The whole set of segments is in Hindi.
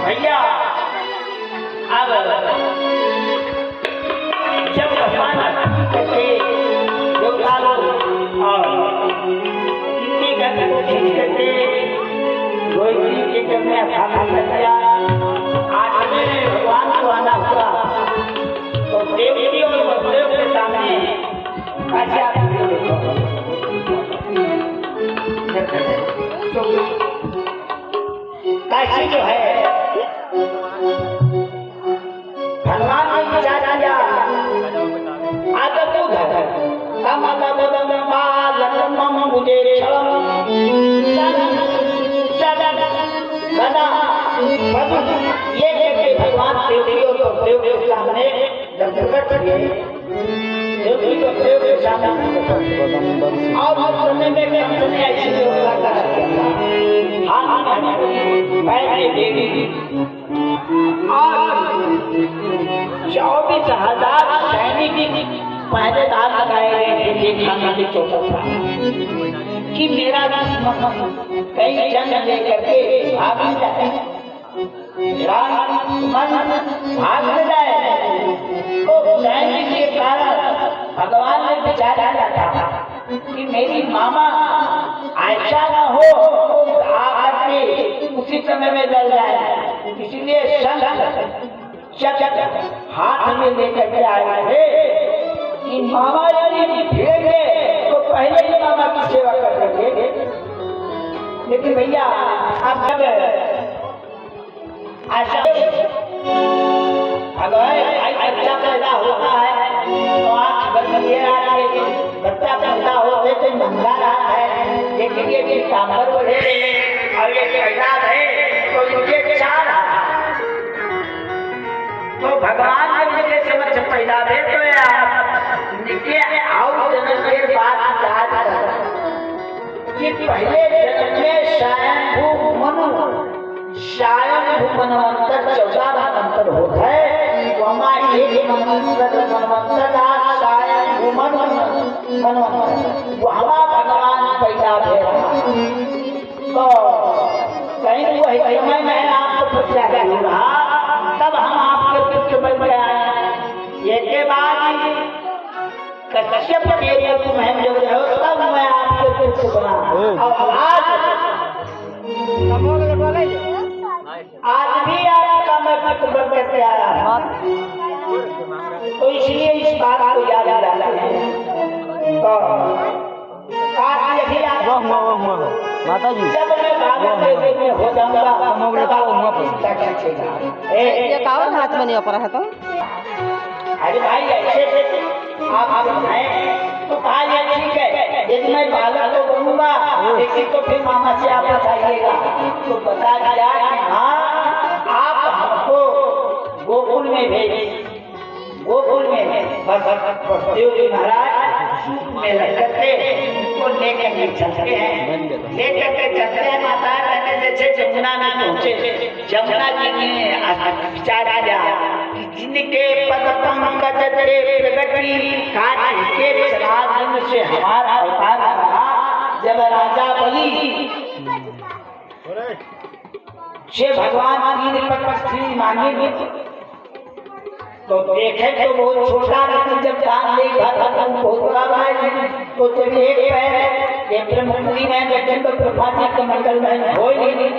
भैया अब जब भगवान के देवता लोग और इनके घर को खींचते थे रोहित जी के घर में अखाड़ा लग गया। आठवें में भगवान को आना हुआ तो देवती और बलदेव के सामने काशी जो है भगवान ने विचार किया आदर को धर माता बदन पालन मम मुझे क्षम सदा ये देखते भगवान देवतियों को देव के सामने जब प्रकट किए देवती को देव के सामने और सुनने में अपने ऐसी व्यवस्था कर दिया हाथ में पैर देवी और 24,000 सैनिक पहरेदार लगाए गए थे खाना के चौथा कि मेरा कई जंग लेकर के भाग जाए भाग जाए तो सैनिक के कारण भगवान ने विचारा था कि मेरी मामा ऐसा न हो आकर के उसी समय में जल जाए। इसलिए हाथ में लेकर के आए थे कि मामा यदि भेजे तो पहले ही मामा की सेवा कर देंगे। लेकिन भैया अब जब ऐसा अगर बच्चा पैदा होता है तो आँख बंद बच्चा पैदा होते तो मंगा रहा है लेकिन ये कामर बढ़े और ये पैदा है तो इनके चार तो भगवान ने मुझे समझ पैदा दे तो इनके आओ जन्म के बाद कि पहले जन्म में स्वयंभू मनवंतर 14 मंत्र होता है वहाँ एक मनवंतर स्वयंभू मनवंतर वहाँ भगवान पैदा दे तो कहीं वही मैं आपको पूछा रहा तब हम आपके पुत्र बन गए ये के बाद कश्यप के तुम्हें जो रहो तब मैं आपके पुत्र बना और आज भी आपका मैं पुत्र बन करके आया तो इसलिए इस बात को याद दिलाना है तो माता जी जब मैं बाबा में हो जाऊंगा ये कावन हाथ में नहीं अपरा है तो अरे भाई ऐसे आप हैं तो कहा ये ठीक है यदि मैं बालक को बनूंगा लेकिन तो फिर मामा से आप बताइएगा तो बता दिया कि हाँ आप हमको गोकुल में भेजिए गोकुल में बस देव जी महाराज में लग करके उनको लेकर के चलते हैं लेकर के चलते हैं माता कहने जैसे जमुना में पहुंचे जमुना जी ने विचार आ गया जिनके पद पंकज तेरे प्रगति काज के श्राद्ध से हमारा अवतार रहा जब राजा बलि से भगवान की निपट मांगी तो देखे तो बहुत छोटा लेकिन जब दान देगा तब बहुत बड़ा भाई तो जब एक पैर ये ब्रह्मपुरी में लेकिन तो प्रभाती के मंडल में हो ही नहीं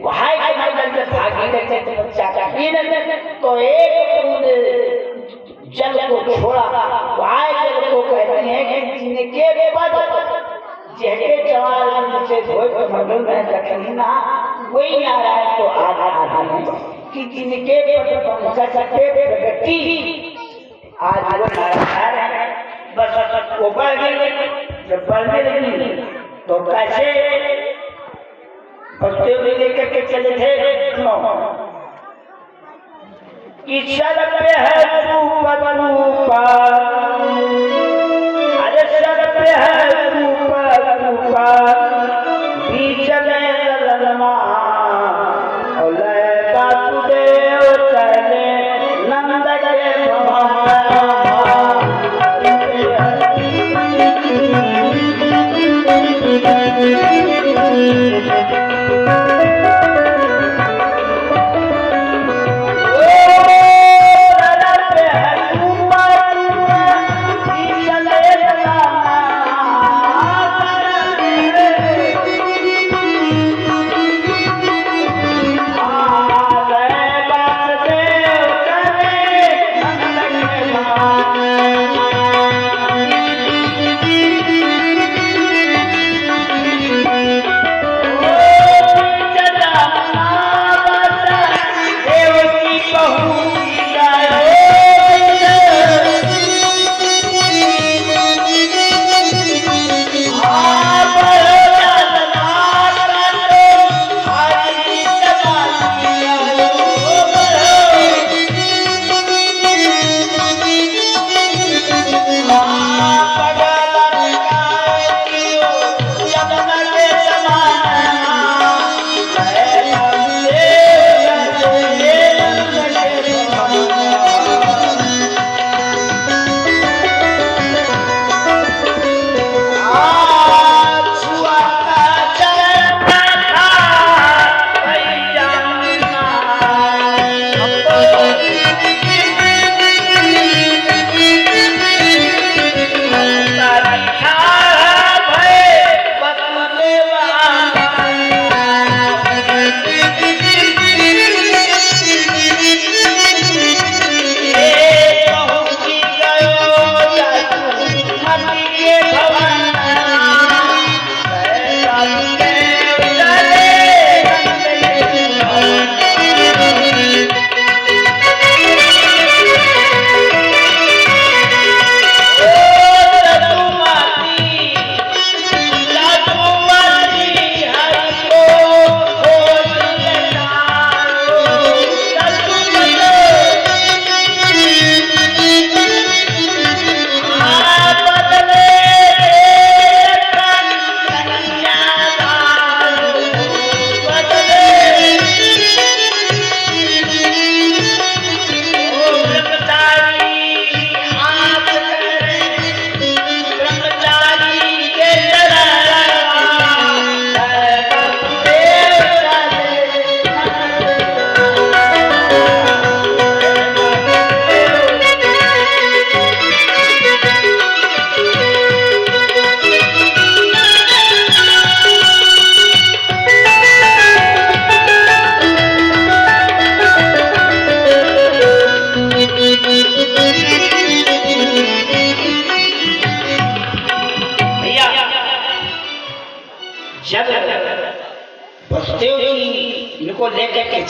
भाई के मंडल से भागी रखे तो बच्चा का तो एक बूंद जल को छोड़ा भाई जल को कहते हैं कि जिनके पद जहके जवान से धोए तो मंडल में रखनी ना वही आ रहा है तो आधा कि जिनके पंकज के प्रगति आज वो नारायण है बस वो बढ़ गई जब बढ़ने लगी तो कैसे बच्चे भी लेकर के चले थे कि सर पे है रूपा अरे सर पे है रूपा बीच में ललमा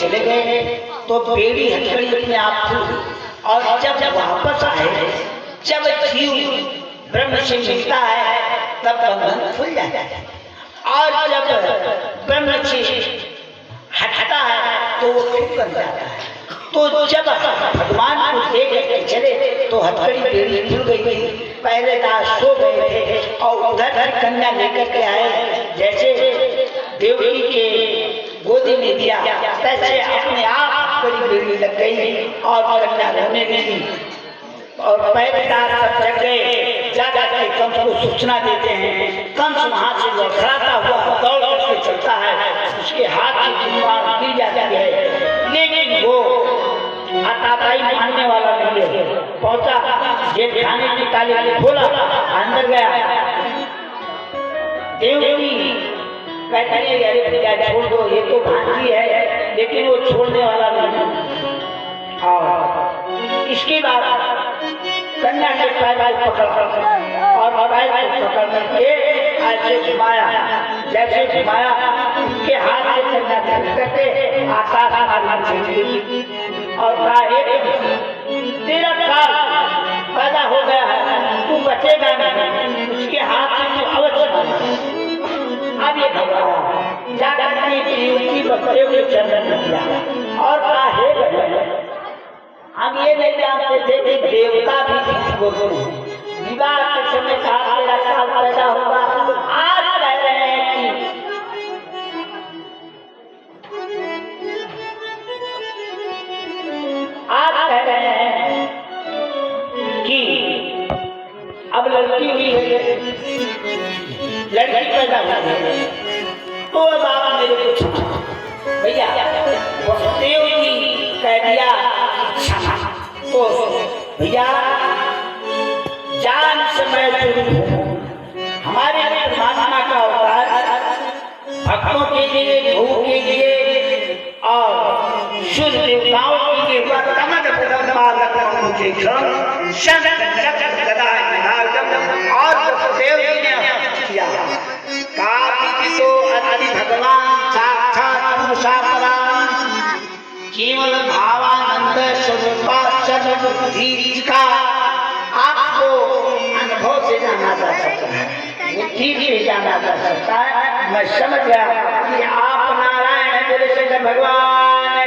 चले गए तो बेड़ी हथकड़ी अपने आप खुल और जब वापस आए, जब जीव ब्रह्म से मिलता है तब बंधन खुल जाता है, और जब ब्रह्म से हटता है तो वो फिर बन जाता है। तो जब भगवान को देख के चले तो हथकड़ी बेड़ी खुल गई थी। पहले दास सो गए थे और उधर कन्या लेकर के आए, जैसे देवकी के गोदी में दिया तैसे अपने आप हथकड़ी बेड़ी लग गई और कन्या रोने लगी। और पहले दास जग गए, जा जाकर कंस को सूचना देते हैं। कंस वहां से लड़खड़ाता हुआ दौड़ करके चलता है, उसके हाथ से तलवार गिर जाती है, लेकिन वो आताताई मानने वाला नहीं है। पहुंचा, जेल खाने की ताली खोला, अंदर गया। देवकी कहती है अरे भैया छोड़ दो, ये तो भांजी है, लेकिन वो छोड़ने वाला नहीं। और इसके बाद कन्या के पैर पकड़ और पैर पकड़ करके ऐसे घुमाया, जैसे घुमाया उसके हाथ से कन्या करके आकाश और तेरा काल पैदा हो गया है, तू बचेगा नहीं, उसके हाथ से तू अवश्य। अब ये भगवान जाकर की बच्चे को चरण दिया और हम ये नहीं जानते थे कि देवता भी विवाह के समय कहा तेरा काल पैदा होगा। आज कह रहे हैं कि अब लड़की हुई है, लड़की पैदा हुई है, तो अब आप मेरे को भैया वसुदेव जी कह दिया तो भैया जान समय हमारे परमात्मा का अवतार भक्तों के लिए, भूख के लिए और शुद्ध देवताओं के लिए और वसुदेव जी ने किया। कार्तिक तो अति भगवान साक्षात पुरुषापराम केवल भावानंद स्वरूप बुद्धि का आपको अनुभव से जाना जा सकता है, बुद्धि से जाना जा सकता है। मैं समझ गया कि आप नारायण भगवान